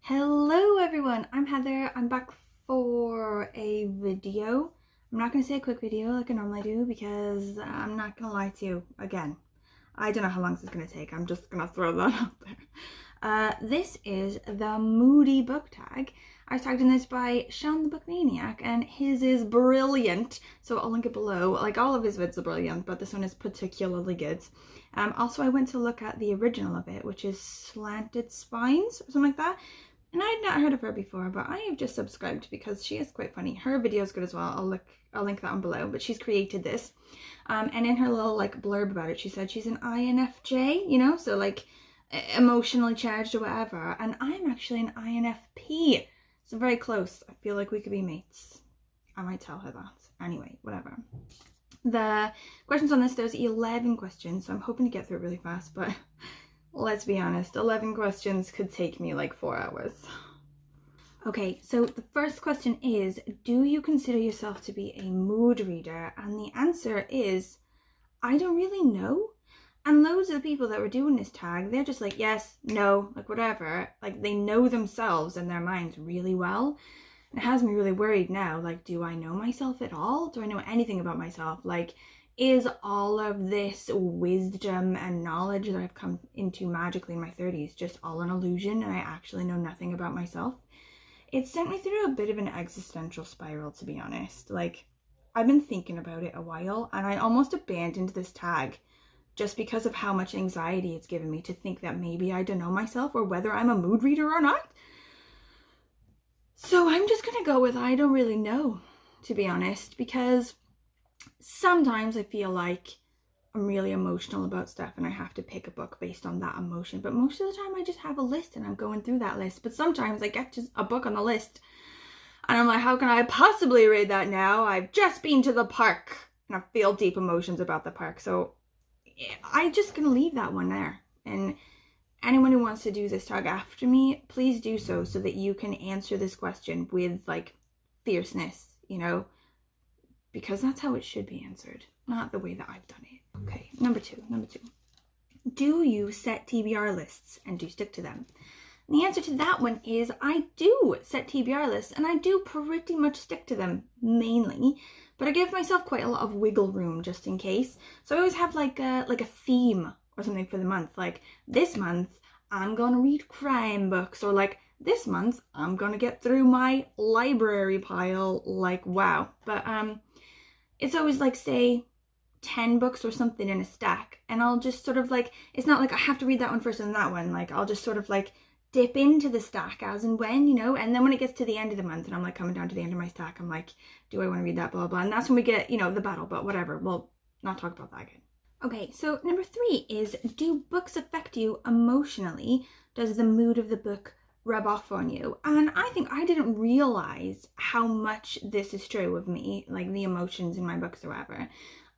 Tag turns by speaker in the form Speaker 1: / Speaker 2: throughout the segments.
Speaker 1: Hello everyone, I'm Heather. I'm back for a video. I'm not going to say a quick video like I normally do because I'm not going to lie to you again. I don't know how long this is going to take. I'm just going to throw that out there. This is the Moody Book Tag. I was tagged in this by Sean the Book Maniac and his is brilliant. So I'll link it below. Like all of his vids are brilliant, but this one is particularly good. Also, I went to look at the original of it, which is Slanted Spines or something like that. And I had not heard of her before, but I have just subscribed because she is quite funny. Her video is good as well. I'll link that one below. But she's created this. And in her little like blurb about it, she said she's an INFJ, you know, so like emotionally charged or whatever. And I'm actually an INFP. So very close. I feel like we could be mates. I might tell her that. Anyway, whatever. The questions on this, there's 11 questions, so I'm hoping to get through it really fast, but let's be honest, 11 questions could take me like 4 hours. Okay, so the first question is, do you consider yourself to be a mood reader? And the answer is, I don't really know. And loads of the people that were doing this tag, they're just like, yes, no, like whatever. Like they know themselves and their minds really well. And it has me really worried now. Like, do I know myself at all? Do I know anything about myself? Like, is all of this wisdom and knowledge that I've come into magically in my 30s just all an illusion and I actually know nothing about myself? It sent me through a bit of an existential spiral, to be honest. Like, I've been thinking about it a while and I almost abandoned this tag just because of how much anxiety it's given me to think that maybe I don't know myself or whether I'm a mood reader or not. So I'm just gonna go with I don't really know, to be honest, because sometimes I feel like I'm really emotional about stuff and I have to pick a book based on that emotion. But most of the time I just have a list and I'm going through that list. But sometimes I get just a book on the list and I'm like, how can I possibly read that now? I've just been to the park and I feel deep emotions about the park. So I'm just going to leave that one there. And anyone who wants to do this tag after me, please do so that you can answer this question with like fierceness, you know? Because that's how it should be answered, not the way that I've done it. Okay, number two. Do you set TBR lists and do you stick to them? And the answer to that one is I do set TBR lists and I do pretty much stick to them mainly, but I give myself quite a lot of wiggle room just in case. So I always have like a theme or something for the month. Like this month, I'm gonna read crime books, or like this month, I'm gonna get through my library pile. Like, wow. But it's always like, say, 10 books or something in a stack. And I'll just sort of like, it's not like I have to read that one first and that one. Like, I'll just sort of like dip into the stack as and when, you know. And then when it gets to the end of the month and I'm like coming down to the end of my stack, I'm like, do I want to read that, blah, blah, blah. And that's when we get, you know, the battle, but whatever. We'll not talk about that again. Okay, so number 3 is, do books affect you emotionally? Does the mood of the book rub off on you? And I think I didn't realize how much this is true of me, like the emotions in my books or whatever,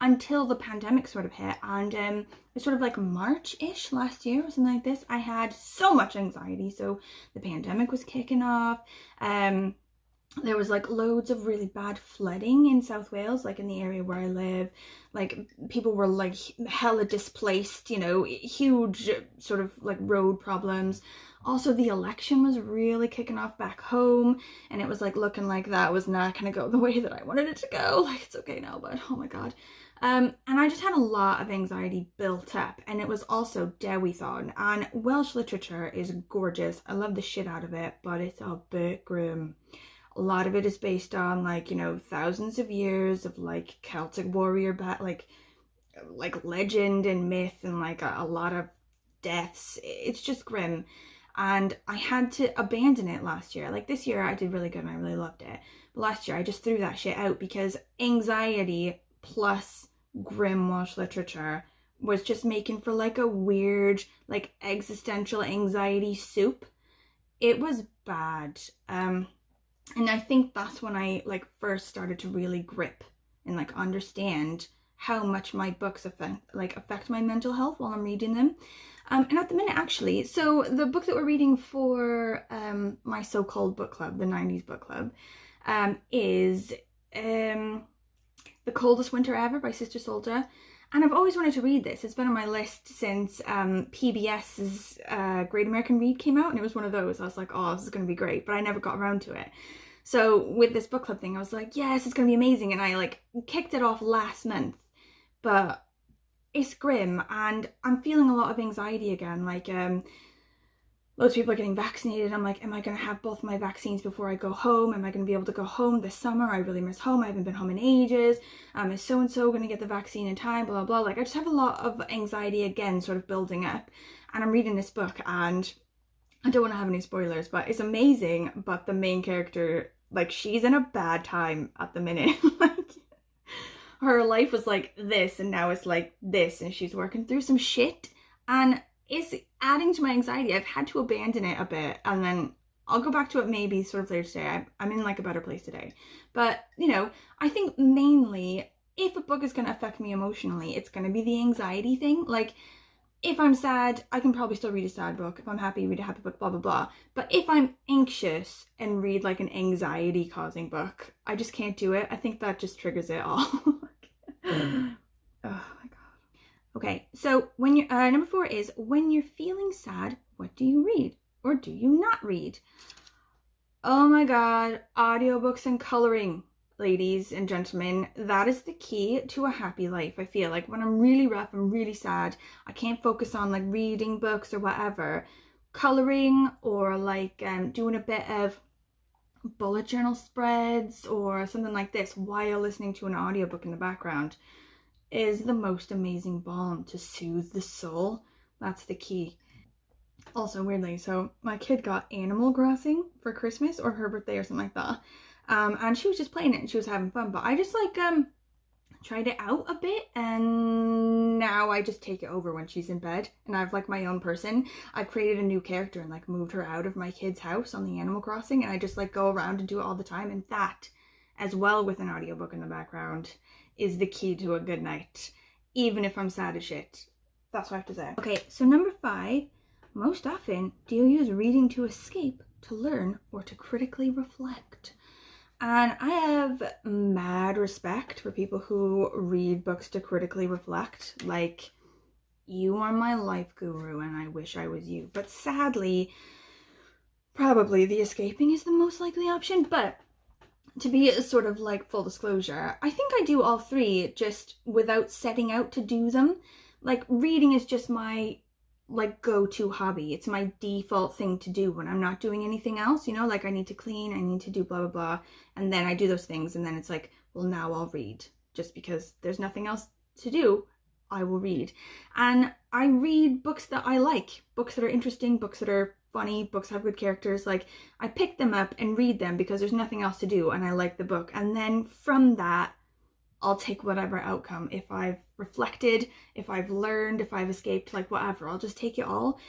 Speaker 1: until the pandemic sort of hit. And it was sort of like March-ish last year or something like this. I had so much anxiety. So the pandemic was kicking off. There was like loads of really bad flooding in South Wales, like in the area where I live. Like people were like hella displaced, you know, huge sort of like road problems. Also, the election was really kicking off back home and it was like looking like that was not going to go the way that I wanted it to go. Like, it's okay now, but oh my God. And I just had a lot of anxiety built up, and it was also dewy-thon. And Welsh literature is gorgeous. I love the shit out of it, but it's a bit grim. A lot of it is based on like, you know, thousands of years of like Celtic warrior like legend and myth and like a lot of deaths. It's just grim. And I had to abandon it last year. Like this year I did really good and I really loved it. But last year I just threw that shit out because anxiety plus grim Welsh literature was just making for like a weird, like existential anxiety soup. It was bad. And I think that's when I like first started to really grip and like understand how much my books affect my mental health while I'm reading them. And at the minute, actually, so the book that we're reading for my so-called book club, the 90s book club, is The Coldest Winter Ever by Sister Soldier. And I've always wanted to read this. It's been on my list since PBS's Great American Read came out, and it was one of those. I was like, oh, this is going to be great, but I never got around to it. So with this book club thing, I was like, yes, it's going to be amazing. And I like kicked it off last month, but it's grim and I'm feeling a lot of anxiety again. Like, loads of people are getting vaccinated. I'm like, am I going to have both my vaccines before I go home? Am I going to be able to go home this summer? I really miss home. I haven't been home in ages. Is so-and-so going to get the vaccine in time? Blah, blah, blah. Like, I just have a lot of anxiety again, sort of building up. And I'm reading this book and I don't want to have any spoilers, but it's amazing. But the main character, like, she's in a bad time at the minute. Like, her life was like this and now it's like this, and she's working through some shit. And it's adding to my anxiety. I've had to abandon it a bit, and then I'll go back to it maybe sort of later today. I'm in like a better place today. But, you know, I think mainly if a book is going to affect me emotionally, it's going to be the anxiety thing. Like, if I'm sad, I can probably still read a sad book. If I'm happy, read a happy book, blah, blah, blah. But if I'm anxious and read like an anxiety causing book, I just can't do it. I think that just triggers it all. Oh my God. Okay, so when you're number 4 is, when you're feeling sad, what do you read or do you not read? Oh my God, audiobooks and coloring, ladies and gentlemen, that is the key to a happy life. I feel like when I'm really rough, I'm really sad, I can't focus on like reading books or whatever, coloring or like doing a bit of bullet journal spreads or something like this while listening to an audiobook in the background is the most amazing balm to soothe the soul. That's the key. Also, weirdly, so my kid got Animal Crossing for Christmas or her birthday or something like that, and she was just playing it and she was having fun, but I just like tried it out a bit, and now I just take it over when she's in bed, and I've like my own person. I've created a new character and like moved her out of my kid's house on the Animal Crossing, and I just like go around and do it all the time, and that, as well with an audiobook in the background, is the key to a good night, even if I'm sad as shit. That's what I have to say. Okay, so number 5, most often do you use reading to escape, to learn, or to critically reflect? And I have mad respect for people who read books to critically reflect. Like, you are my life guru and I wish I was you. But sadly, probably the escaping is the most likely option. But to be a sort of like full disclosure, I think I do all 3 just without setting out to do them. Like, reading is just my like go-to hobby. It's my default thing to do when I'm not doing anything else, you know, like I need to clean, I need to do blah blah blah, and then I do those things, and then it's like, well, now I'll read, just because there's nothing else to do. I will read, and I read books that I like, books that are interesting, books that are funny, books that have good characters. Like, I pick them up and read them because there's nothing else to do and I like the book, and then from that I'll take whatever outcome. If I've reflected, if I've learned, if I've escaped, like whatever, I'll just take it all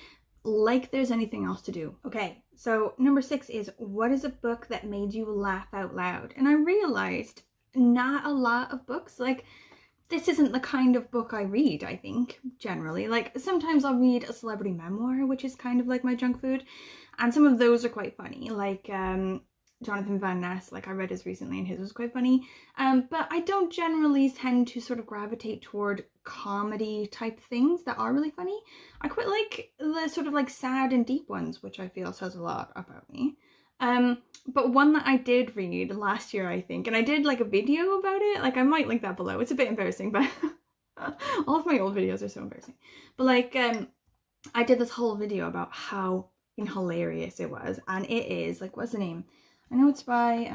Speaker 1: like there's anything else to do. Okay, so number 6 is, what is a book that made you laugh out loud? And I realized not a lot of books. Like, this isn't the kind of book I read, I think, generally. Like, sometimes I'll read a celebrity memoir, which is kind of like my junk food, and some of those are quite funny. Like, Jonathan Van Ness, like I read his recently and his was quite funny, but I don't generally tend to sort of gravitate toward comedy type things that are really funny. I quite like the sort of like sad and deep ones, which I feel says a lot about me. But one that I did read last year, I think, and I did like a video about it, like I might link that below. It's a bit embarrassing, but all of my old videos are so embarrassing. But like, I did this whole video about how hilarious it was, and it is like, what's the name? I know it's by,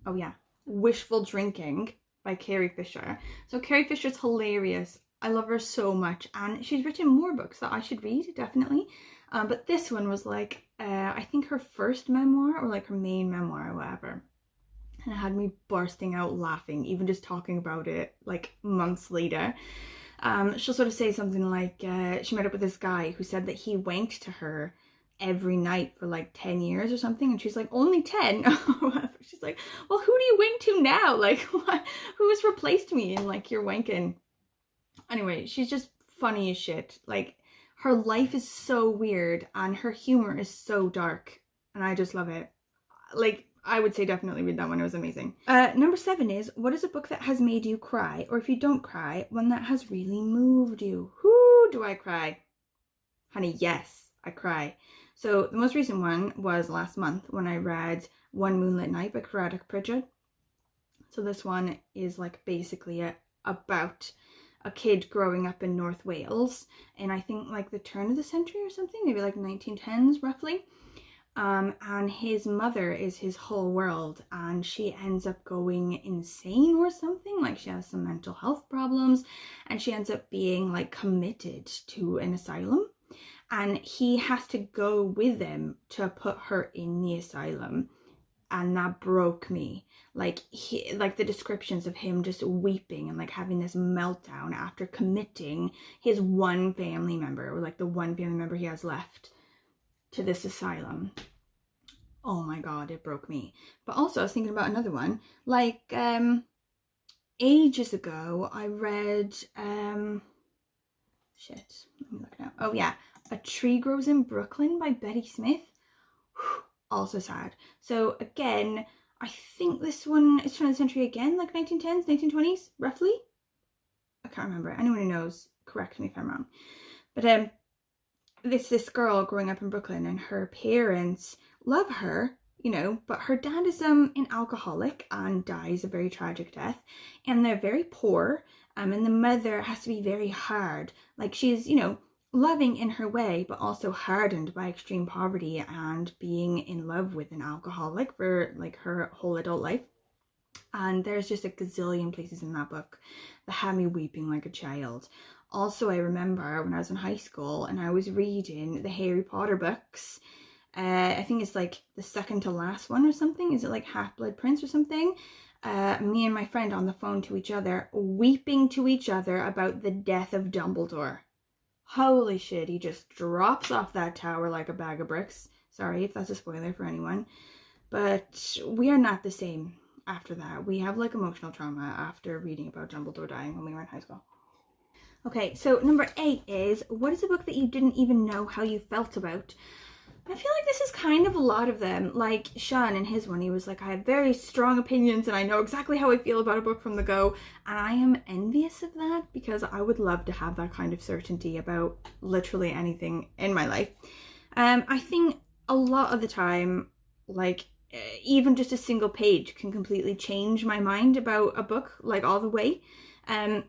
Speaker 1: oh yeah, Wishful Drinking by Carrie Fisher. So Carrie Fisher's hilarious. I love her so much, and she's written more books that I should read, definitely. But this one was like, I think her first memoir, or like her main memoir or whatever. And it had me bursting out laughing, even just talking about it like months later. She'll sort of say something like, she met up with this guy who said that he wanked to her every night for like 10 years or something, and she's like, only 10? She's like, well, who do you wank to now? Like, what? Who has replaced me in like your wanking? Anyway, she's just funny as shit. Like, her life is so weird and her humor is so dark, and I just love it. Like, I would say definitely read that one. It was amazing. Number 7 is, what is a book that has made you cry? Or if you don't cry, one that has really moved you? Whoo, do I cry? Honey, yes, I cry. So the most recent one was last month when I read One Moonlit Night by Craddock Pritchard. So this one is like basically about a kid growing up in North Wales, and I think like the turn of the century or something, maybe like 1910s roughly. And his mother is his whole world, and she ends up going insane or something, like she has some mental health problems, and she ends up being like committed to an asylum, and he has to go with them to put her in the asylum. And that broke me. Like the descriptions of him just weeping and like having this meltdown after committing his one family member, or like the one family member he has left, to this asylum. Oh my god, it broke me. But also I was thinking about another one. Like ages ago I read shit, let me look now. Oh yeah, A Tree Grows in Brooklyn by Betty Smith. Whew, also sad. So again, I think this one is turn of the century again, like 1910s, 1920s, roughly. I can't remember. Anyone who knows, correct me if I'm wrong. But this girl growing up in Brooklyn, and her parents love her, you know, but her dad is an alcoholic and dies a very tragic death, and they're very poor, and the mother has to be very hard. Like she's, you know, loving in her way, but also hardened by extreme poverty and being in love with an alcoholic for like her whole adult life. And there's just a gazillion places in that book that had me weeping like a child. Also, I remember when I was in high school and I was reading the Harry Potter books. I think it's like the second to last one or something. Is it like Half-Blood Prince or something? Me and my friend on the phone to each other, weeping to each other about the death of Dumbledore. Holy shit, he just drops off that tower like a bag of bricks. Sorry if that's a spoiler for anyone. But we are not the same after that. We have like emotional trauma after reading about Dumbledore dying when we were in high school. Okay, so number 8 is, what is a book that you didn't even know how you felt about? I feel like this is kind of a lot of them. Like Sean in his one, he was like, I have very strong opinions and I know exactly how I feel about a book from the go. And I am envious of that, because I would love to have that kind of certainty about literally anything in my life. I think a lot of the time, like even just a single page can completely change my mind about a book, like all the way.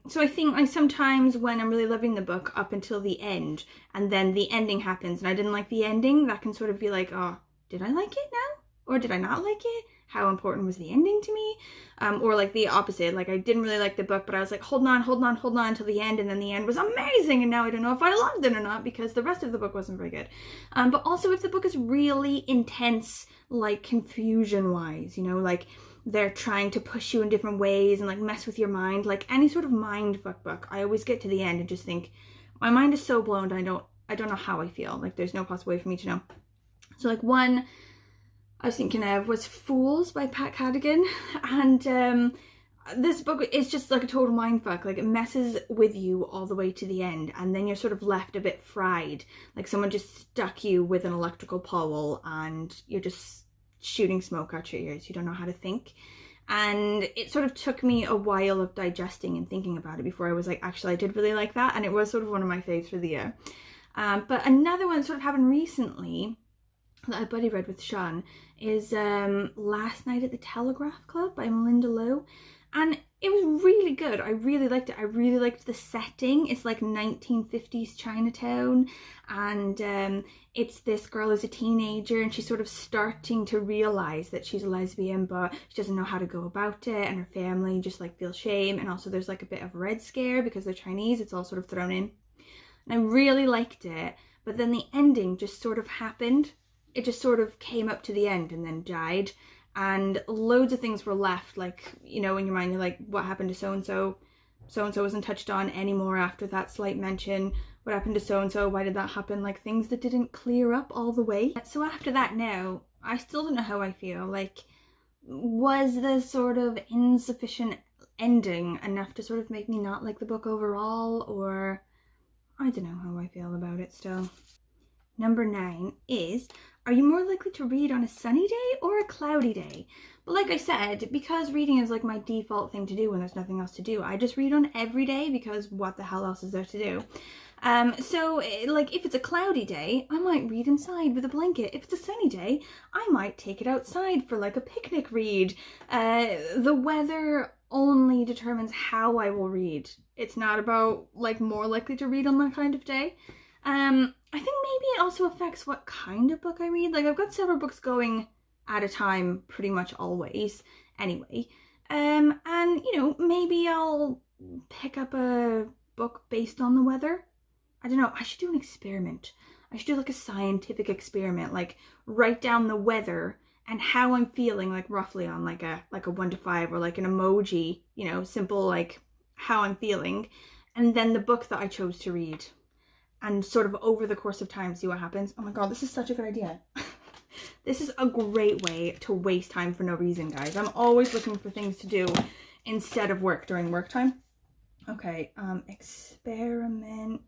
Speaker 1: So I think like sometimes when I'm really loving the book up until the end, and then the ending happens and I didn't like the ending, that can sort of be like, oh, did I like it now? Or did I not like it? How important was the ending to me? Or like the opposite, like I didn't really like the book, but I was like, hold on until the end, and then the end was amazing, and now I don't know if I loved it or not because the rest of the book wasn't very good. But also if the book is really intense, like confusion wise, you know, like they're trying to push you in different ways and like mess with your mind, like any sort of mind fuck book, I always get to the end and just think, my mind is so blown, I don't know how I feel. Like there's no possible way for me to know. So like one I was thinking of was Fools by Pat Cadigan, and this book is just like a total mindfuck. Like it messes with you all the way to the end, and then you're sort of left a bit fried, like someone just stuck you with an electrical pole and you're just shooting smoke out your ears. You don't know how to think. And it sort of took me a while of digesting and thinking about it before I was like, actually I did really like that, and it was sort of one of my faves for the year. But another one that sort of happened recently that I buddy read with Sean is Last Night at the Telegraph Club by Melinda Lowe, and it was really good. I really liked it. I really liked the setting. It's like 1950s Chinatown, and it's this girl who's a teenager and she's sort of starting to realize that she's a lesbian, but she doesn't know how to go about it, and her family just like feels shame, and also there's like a bit of Red Scare because they're Chinese. It's all sort of thrown in, and I really liked it. But then the ending just sort of happened. It just sort of came up to the end and then died, and loads of things were left, like, you know, in your mind, you're like, what happened to so-and-so? So-and-so wasn't touched on anymore after that slight mention. What happened to so-and-so? Why did that happen? Like things that didn't clear up all the way. So after that now, I still don't know how I feel. Like, was the sort of insufficient ending enough to sort of make me not like the book overall, or I don't know how I feel about it still. Number 9 is, Are you more likely to read on a sunny day or a cloudy day? But like I said, because reading is like my default thing to do when there's nothing else to do, I just read on every day because what the hell else is there to do? So like if it's a cloudy day, I might read inside with a blanket. If it's a sunny day, I might take it outside for like a picnic read. The weather only determines how I will read. It's not about like more likely to read on that kind of day. I think maybe it also affects what kind of book I read. Like I've got several books going at a time pretty much always anyway. And you know, maybe I'll pick up a book based on the weather. I don't know, I should do an experiment. I should do like a scientific experiment, like write down the weather and how I'm feeling, like roughly on like a 1 to 5 or like an emoji, you know, simple like how I'm feeling, and then the book that I chose to read, and sort of over the course of time see what happens. Oh my god, this is such a good idea. This is a great way to waste time for no reason, guys. I'm always looking for things to do instead of work during work time. Okay, experiment,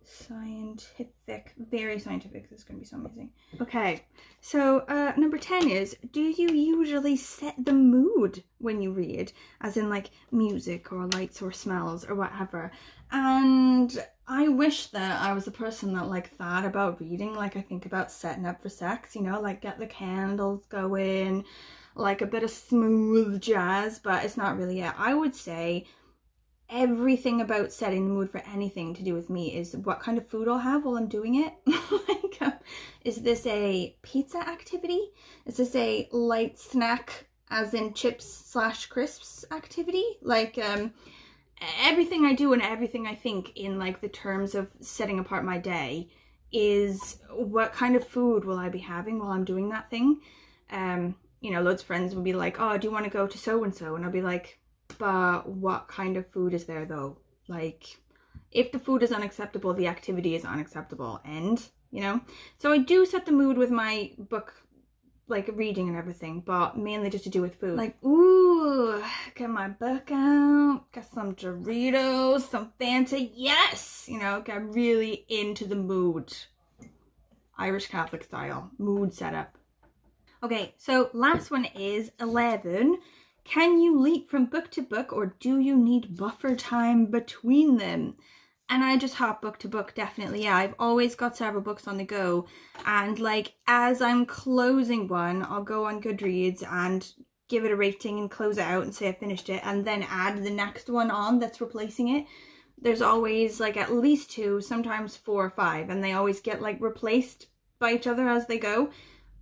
Speaker 1: scientific, very scientific. This is going to be so amazing. Okay, so number 10 is, do you usually set the mood when you read? As in like music or lights or smells or whatever. And I wish that I was a person that like thought about reading like I think about setting up for sex, you know, like get the candles going, like a bit of smooth jazz, but it's not really it. I would say everything about setting the mood for anything to do with me is what kind of food I'll have while I'm doing it. Like, is this a pizza activity? Is this a light snack, as in chips / crisps activity? Like, everything I do and everything I think in like the terms of setting apart my day is what kind of food will I be having while I'm doing that thing. You know, loads of friends will be like, oh, do you want to go to so-and-so? And I'll be like, but what kind of food is there though? Like, if the food is unacceptable, the activity is unacceptable, and you know. So I do set the mood with my book, like reading and everything, but mainly just to do with food. Like, ooh, get my book out, get some Doritos, some Fanta, yes, you know, get really into the mood. Irish Catholic style, mood setup. Okay, so last one is 11. Can you leap from book to book, or do you need buffer time between them? And I just hop book to book, definitely. Yeah, I've always got several books on the go. And like, as I'm closing one, I'll go on Goodreads and give it a rating and close it out and say I finished it, and then add the next one on that's replacing it. There's always like at least 2, sometimes 4 or 5, and they always get like replaced by each other as they go.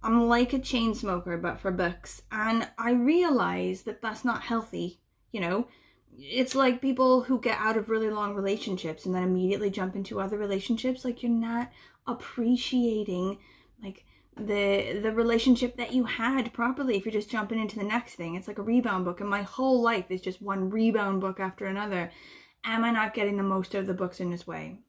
Speaker 1: I'm like a chain smoker, but for books. And I realize that that's not healthy, you know? It's like people who get out of really long relationships and then immediately jump into other relationships. Like, you're not appreciating like the relationship that you had properly if you're just jumping into the next thing. It's like a rebound book, and my whole life is just one rebound book after another. Am I not getting the most out of the books in this way?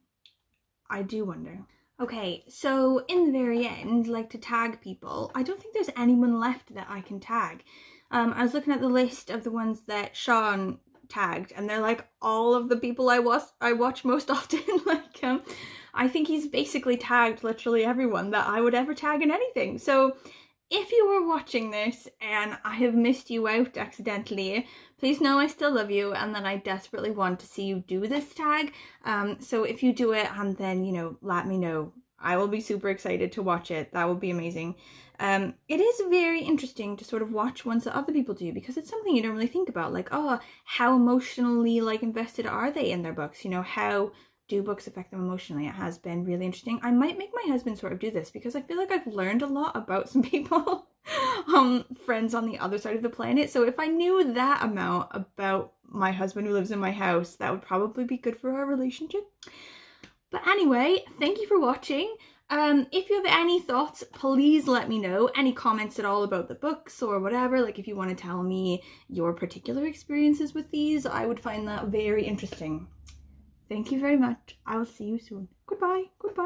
Speaker 1: I do wonder. Okay, so in the very end, like to tag people, I don't think there's anyone left that I can tag. I was looking at the list of the ones that Sean tagged, and they're like all of the people I watch most often. Like, I think he's basically tagged literally everyone that I would ever tag in anything. So if you were watching this and I have missed you out accidentally, please know I still love you and that I desperately want to see you do this tag. So if you do it, and then, you know, let me know. I will be super excited to watch it. That would be amazing. It is very interesting to sort of watch ones that other people do, because it's something you don't really think about. Like, oh, how emotionally like invested are they in their books? You know, how do books affect them emotionally? It has been really interesting. I might make my husband sort of do this, because I feel like I've learned a lot about some people, friends on the other side of the planet. So if I knew that amount about my husband who lives in my house, that would probably be good for our relationship. But anyway, thank you for watching. If you have any thoughts, please let me know. Any comments at all about the books or whatever, like if you want to tell me your particular experiences with these, I would find that very interesting. Thank you very much. I will see you soon. Goodbye. Goodbye.